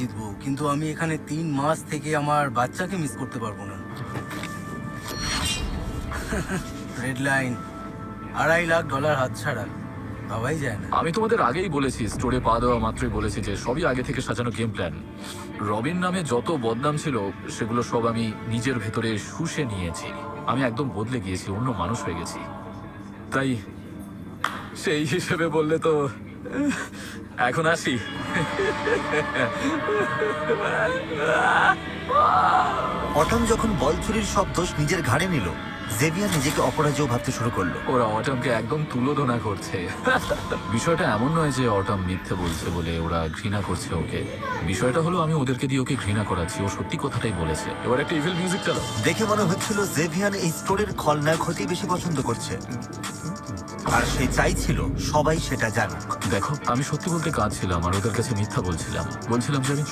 জিতবো, কিন্তু আমি এখানে 3 মাস থেকে আমার বাচ্চাকে মিস করতে পারবো না। রেড লাইন, $2.5 লাখ হাতছাড়া ভাবাই যায় না। আমি তোমাদের আগেই বলেছি, স্টোরে পা দেওয়া মাত্রই বলেছি যে সবই আগে থেকে সাজানো গেম প্ল্যান। রবিন নামে যত বদনাম ছিল সেগুলো সব আমি নিজের ভেতরে শুষে নিয়েছি। আমি একদম বদলে গিয়েছি, অন্য মানুষ হয়ে গেছি। তাই সেই হিসেবে বললে তো এখন আসি। অটম যখন বল চুরির সব দোষ নিজের ঘাড়ে নিল, জেভিয়ার নিজেকে অপরাজেয় ভাবতে শুরু করলো। ওরা অটমকে একদম তুলোধনা করছে। বিষয়টা এমন নয় যে অটম মিথ্যে বলছে বলে ওরা ঘৃণা করছে ওকে। বিষয়টা হলো আমি ওদেরকে দিয়ে ওকে ঘৃণা করাচ্ছি। ও সত্যি কথাটাই বলেছে। এবার একটা ইভিল মিউজিক চালাও। দেখে মনে হচ্ছিল জেভিয়ান এই স্টোরের খলনায়ক হতেই বেশি পছন্দ করছে, আর সে চাইছিল সবাই সেটা জানুক। দেখো, আমি সত্যি বলতে কাঁদছিলাম আর ওদের কাছে মিথ্যা বলছিলাম যে আমি